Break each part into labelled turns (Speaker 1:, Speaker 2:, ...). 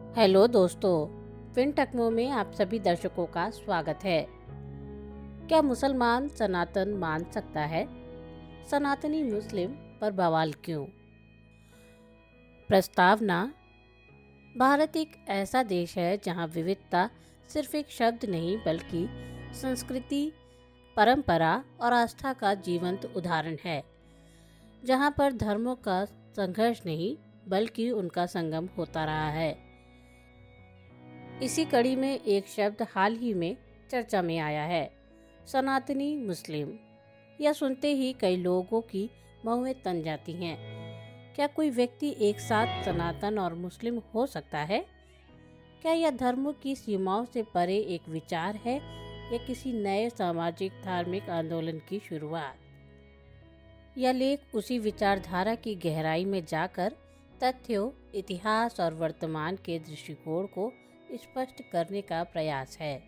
Speaker 1: Hello दोस्तों, फिनटेक्नो में आप सभी दर्शकों का स्वागत है। क्या मुसलमान सनातन मान सकता है? सनातनी मुस्लिम पर बवाल क्यों? प्रस्तावना। भारत एक ऐसा देश है जहां विविधता सिर्फ एक शब्द नहीं बल्कि संस्कृति, परंपरा और आस्था का जीवंत उदाहरण है। जहां पर धर्मों का संघर्ष नहीं बल्कि उनका संगम होता रहा है। इसी कड़ी में एक शब्द हाल ही में चर्चा में आया है, सनातनी मुस्लिम। यह सुनते ही कई लोगों की भौहें तन जाती हैं। क्या कोई व्यक्ति एक साथ सनातन और मुस्लिम हो सकता है? क्या यह धर्मों की सीमाओं से परे एक विचार है या किसी नए सामाजिक धार्मिक आंदोलन की शुरुआत? यह लेख उसी विचारधारा की गहराई में जाकर तथ्यों, इतिहास और वर्तमान के दृष्टिकोण को स्पष्ट करने का प्रयास है।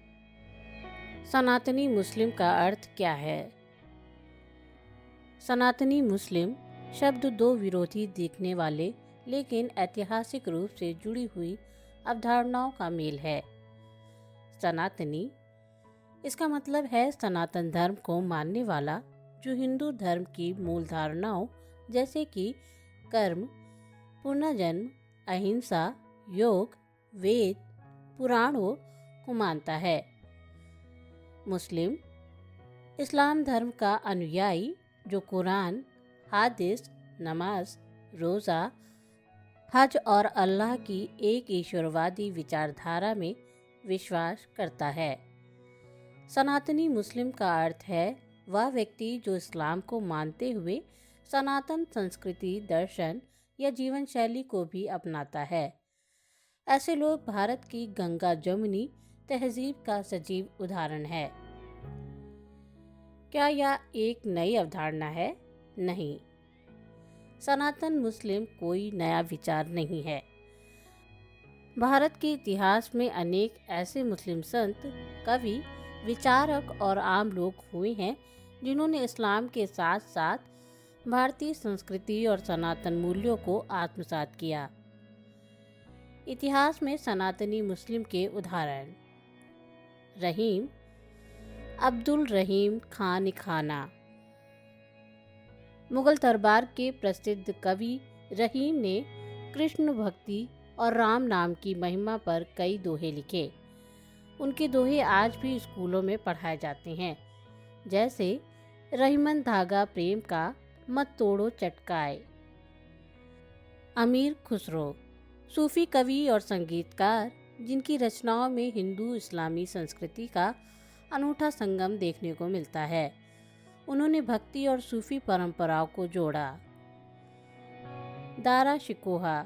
Speaker 1: सनातनी मुस्लिम का अर्थ क्या है? सनातनी मुस्लिम शब्द दो विरोधी दिखने वाले लेकिन ऐतिहासिक रूप से जुड़ी हुई अवधारणाओं का मेल है। सनातनी, इसका मतलब है सनातन धर्म को मानने वाला, जो हिंदू धर्म की मूल धारणाओं जैसे कि कर्म, पुनर्जन्म, अहिंसा, योग, वेद, पुराणों को मानता है। मुस्लिम, इस्लाम धर्म का अनुयायी जो कुरान, हादिस, नमाज, रोज़ा, हज और अल्लाह की एक ईश्वरवादी विचारधारा में विश्वास करता है। सनातनी मुस्लिम का अर्थ है वह व्यक्ति जो इस्लाम को मानते हुए सनातन संस्कृति, दर्शन या जीवन शैली को भी अपनाता है। ऐसे लोग भारत की गंगा जमुनी तहजीब का सजीव उदाहरण है। क्या यह एक नई अवधारणा है? नहीं, सनातन मुस्लिम कोई नया विचार नहीं है। भारत के इतिहास में अनेक ऐसे मुस्लिम संत, कवि, विचारक और आम लोग हुए हैं जिन्होंने इस्लाम के साथ साथ भारतीय संस्कृति और सनातन मूल्यों को आत्मसात किया। इतिहास में सनातनी मुस्लिम के उदाहरण: रहीम, अब्दुल रहीम खान खाना। मुगल दरबार के प्रसिद्ध कवि रहीम ने कृष्ण भक्ति और राम नाम की महिमा पर कई दोहे लिखे। उनके दोहे आज भी स्कूलों में पढ़ाए जाते हैं, जैसे रहीमन धागा प्रेम का, मत तोड़ो चटकाए। अमीर खुसरो, सूफी कवि और संगीतकार जिनकी रचनाओं में हिंदू इस्लामी संस्कृति का अनूठा संगम देखने को मिलता है। उन्होंने भक्ति और सूफी परंपराओं को जोड़ा। दारा शिकोहा,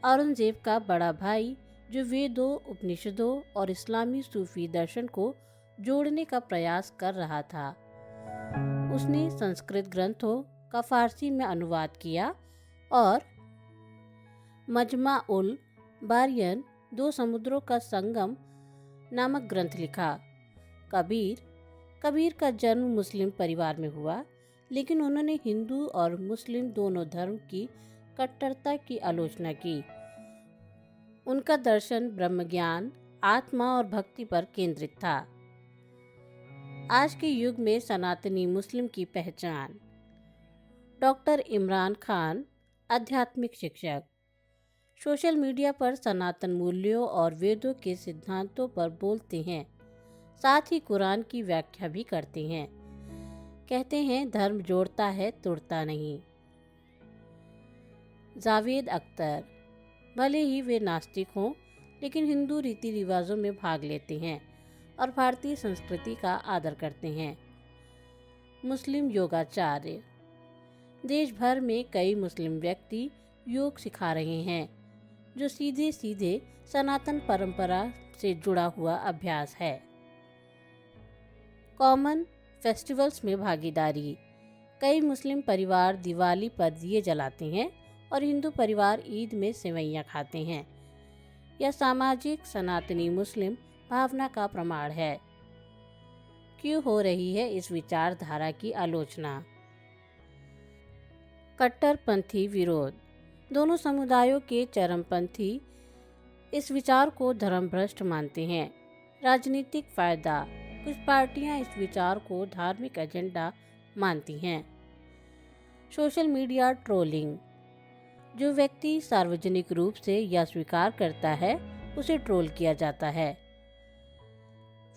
Speaker 1: औरंगजेब का बड़ा भाई जो वेदों, उपनिषदों और इस्लामी सूफी दर्शन को जोड़ने का प्रयास कर रहा था। उसने संस्कृत ग्रंथों का फारसी में अनुवाद किया और मजमा उल बारियन, दो समुद्रों का संगम नामक ग्रंथ लिखा। कबीर का जन्म मुस्लिम परिवार में हुआ, लेकिन उन्होंने हिंदू और मुस्लिम दोनों धर्म की कट्टरता की आलोचना की। उनका दर्शन ब्रह्मज्ञान, आत्मा और भक्ति पर केंद्रित था। आज के युग में सनातनी मुस्लिम की पहचान: डॉक्टर इमरान खान, आध्यात्मिक शिक्षक, सोशल मीडिया पर सनातन मूल्यों और वेदों के सिद्धांतों पर बोलते हैं, साथ ही कुरान की व्याख्या भी करते हैं। कहते हैं धर्म जोड़ता है, तोड़ता नहीं। जावेद अख्तर, भले ही वे नास्तिक हों लेकिन हिंदू रीति रिवाजों में भाग लेते हैं और भारतीय संस्कृति का आदर करते हैं। मुस्लिम योगाचार्य, देश भर में कई मुस्लिम व्यक्ति योग सिखा रहे हैं, जो सीधे सीधे सनातन परंपरा से जुड़ा हुआ अभ्यास है। कॉमन फेस्टिवल्स में भागीदारी, कई मुस्लिम परिवार दिवाली पर दिए जलाते हैं और हिंदू परिवार ईद में सेवैयां खाते हैं। यह सामाजिक सनातनी मुस्लिम भावना का प्रमाण है। क्यों हो रही है इस विचारधारा की आलोचना? कट्टरपंथी विरोध, दोनों समुदायों के चरमपंथी इस विचार को धर्मभ्रष्ट मानते हैं। राजनीतिक फायदा, कुछ पार्टियां इस विचार को धार्मिक एजेंडा मानती हैं। सोशल मीडिया ट्रोलिंग, जो व्यक्ति सार्वजनिक रूप से यह स्वीकार करता है उसे ट्रोल किया जाता है।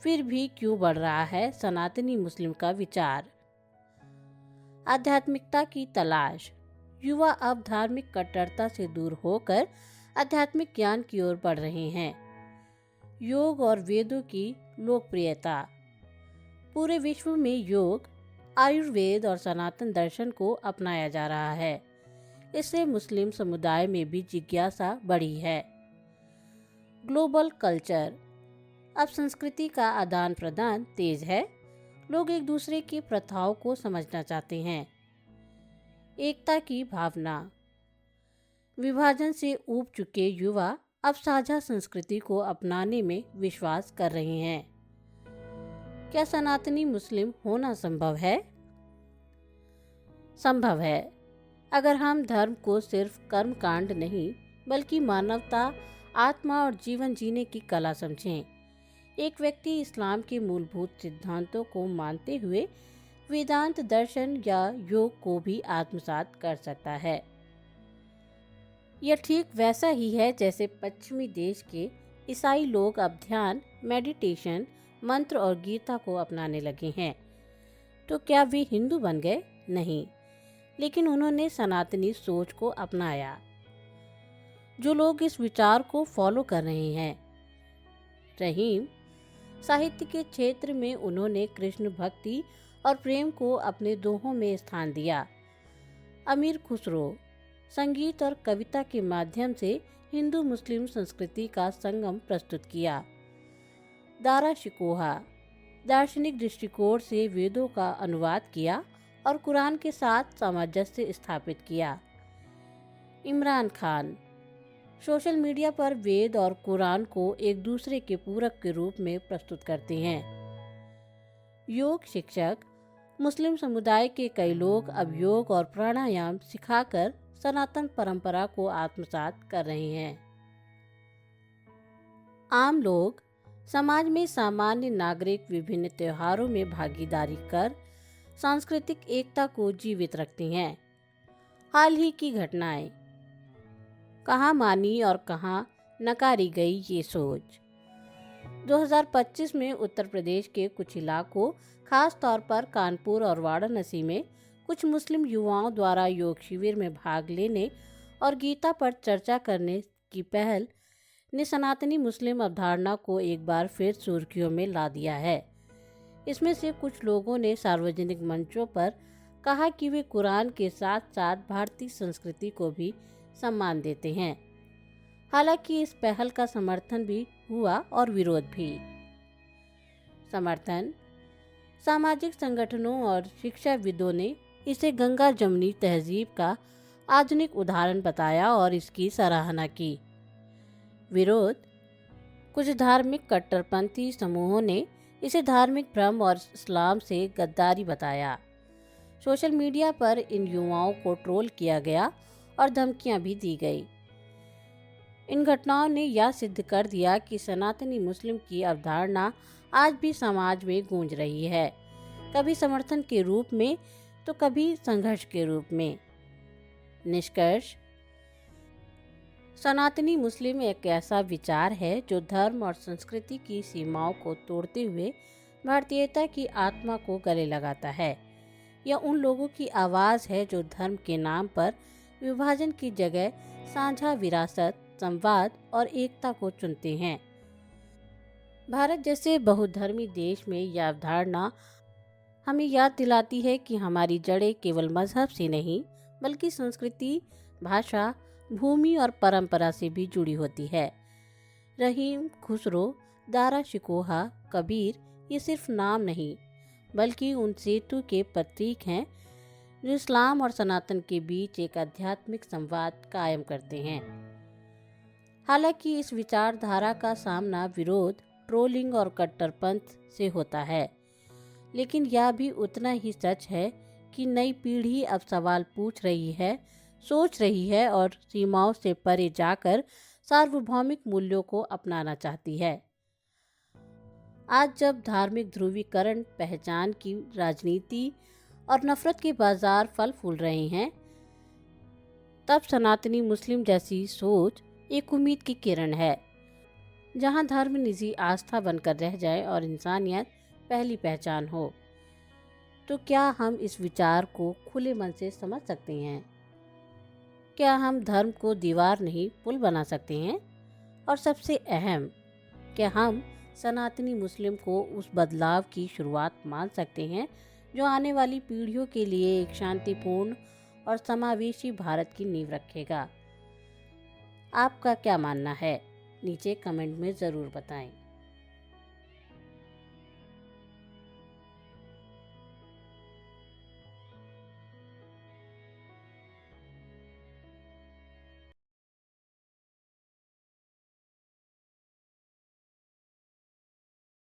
Speaker 1: फिर भी क्यों बढ़ रहा है सनातनी मुस्लिम का विचार? आध्यात्मिकता की तलाश, युवा अब धार्मिक कट्टरता से दूर होकर आध्यात्मिक ज्ञान की ओर बढ़ रहे हैं। योग और वेदों की लोकप्रियता, पूरे विश्व में योग, आयुर्वेद और सनातन दर्शन को अपनाया जा रहा है। इससे मुस्लिम समुदाय में भी जिज्ञासा बढ़ी है। ग्लोबल कल्चर, अब संस्कृति का आदान प्रदान तेज है। लोग एक दूसरे की प्रथाओं को समझना चाहते हैं। एकता की भावना, विभाजन से ऊब चुके युवा अब साझा संस्कृति को अपनाने में विश्वास कर रहे हैं। क्या सनातनी मुस्लिम होना संभव है? संभव है, अगर हम धर्म को सिर्फ कर्मकांड नहीं बल्कि मानवता, आत्मा और जीवन जीने की कला समझें। एक व्यक्ति इस्लाम के मूलभूत सिद्धांतों को मानते हुए वेदांत दर्शन या योग को भी आत्मसात कर सकता है। यह ठीक वैसा ही है जैसे पश्चिमी देश के ईसाई लोग अब ध्यान, मेडिटेशन, मंत्र और गीता को अपनाने लगे हैं। तो क्या वे हिंदू बन गए? नहीं, लेकिन उन्होंने सनातनी सोच को अपनाया। जो लोग इस विचार को फॉलो कर रहे हैं। रहीम, साहित्य के क्षेत्र में उन्होंने कृष्ण भक्ति और प्रेम को अपने दोहों में स्थान दिया। अमीर खुसरो, संगीत और कविता के माध्यम से हिंदू मुस्लिम संस्कृति का संगम प्रस्तुत किया। दारा शिकोहा, दार्शनिक दृष्टिकोण से वेदों का अनुवाद किया और कुरान के साथ सामंजस्य स्थापित किया। इमरान खान, सोशल मीडिया पर वेद और कुरान को एक दूसरे के पूरक के रूप में प्रस्तुत करते हैं। योग शिक्षक, मुस्लिम समुदाय के कई लोग अब योग और प्राणायाम सिखाकर सनातन परंपरा को आत्मसात कर रहे हैं। आम लोग, समाज में सामान्य नागरिक विभिन्न त्योहारों में भागीदारी कर सांस्कृतिक एकता को जीवित रखते हैं। हाल ही की घटनाएं, कहाँ मानी और कहाँ नकारी गई ये सोच। 2025 में उत्तर प्रदेश के कुछ इलाकों, खास तौर पर कानपुर और वाराणसी में कुछ मुस्लिम युवाओं द्वारा योग शिविर में भाग लेने और गीता पर चर्चा करने की पहल ने सनातनी मुस्लिम अवधारणा को एक बार फिर सुर्खियों में ला दिया है। इसमें से कुछ लोगों ने सार्वजनिक मंचों पर कहा कि वे कुरान के साथ साथ भारतीय संस्कृति को भी सम्मान देते हैं। हालांकि इस पहल का समर्थन भी हुआ और विरोध भी। समर्थन, सामाजिक संगठनों और शिक्षाविदों ने इसे गंगा जमुनी तहजीब का आधुनिक उदाहरण बताया और इसकी सराहना की। विरोध, कुछ धार्मिक कट्टरपंथी समूहों ने इसे धार्मिक भ्रम और इस्लाम से गद्दारी बताया। सोशल मीडिया पर इन युवाओं को ट्रोल किया गया और धमकियां भी दी गई। इन घटनाओं ने यह सिद्ध कर दिया कि सनातनी मुस्लिम की अवधारणा आज भी समाज में गूंज रही है, कभी समर्थन के रूप में तो कभी संघर्ष के रूप में। निष्कर्ष, सनातनी मुस्लिम एक ऐसा विचार है जो धर्म और संस्कृति की सीमाओं को तोड़ते हुए भारतीयता की आत्मा को गले लगाता है। यह उन लोगों की आवाज़ है जो धर्म के नाम पर विभाजन की जगह साझा विरासत, संवाद और एकता को चुनते हैं। भारत जैसे बहुधर्मी देश में यह अवधारणा हमें याद दिलाती है कि हमारी जड़ें केवल मजहब से नहीं बल्कि संस्कृति, भाषा, भूमि और परंपरा से भी जुड़ी होती है। रहीम, खुसरो, दारा शिकोहा, कबीर ये सिर्फ नाम नहीं बल्कि उन सेतु के प्रतीक हैं जो इस्लाम और सनातन के बीच एक आध्यात्मिक संवाद कायम करते हैं। हालांकि इस विचारधारा का सामना विरोध, ट्रोलिंग और कट्टरपंथ से होता है, लेकिन यह भी उतना ही सच है कि नई पीढ़ी अब सवाल पूछ रही है, सोच रही है और सीमाओं से परे जाकर सार्वभौमिक मूल्यों को अपनाना चाहती है। आज जब धार्मिक ध्रुवीकरण, पहचान की राजनीति और नफरत के बाजार फल फूल रहे हैं, तब सनातनी मुस्लिम जैसी सोच एक उम्मीद की किरण है, जहां धर्म निजी आस्था बनकर रह जाए और इंसानियत पहली पहचान हो। तो क्या हम इस विचार को खुले मन से समझ सकते हैं? क्या हम धर्म को दीवार नहीं पुल बना सकते हैं? और सबसे अहम, क्या हम सनातनी मुस्लिम को उस बदलाव की शुरुआत मान सकते हैं जो आने वाली पीढ़ियों के लिए एक शांतिपूर्ण और समावेशी भारत की नींव रखेगा? आपका क्या मानना है? नीचे कमेंट में ज़रूर बताएं।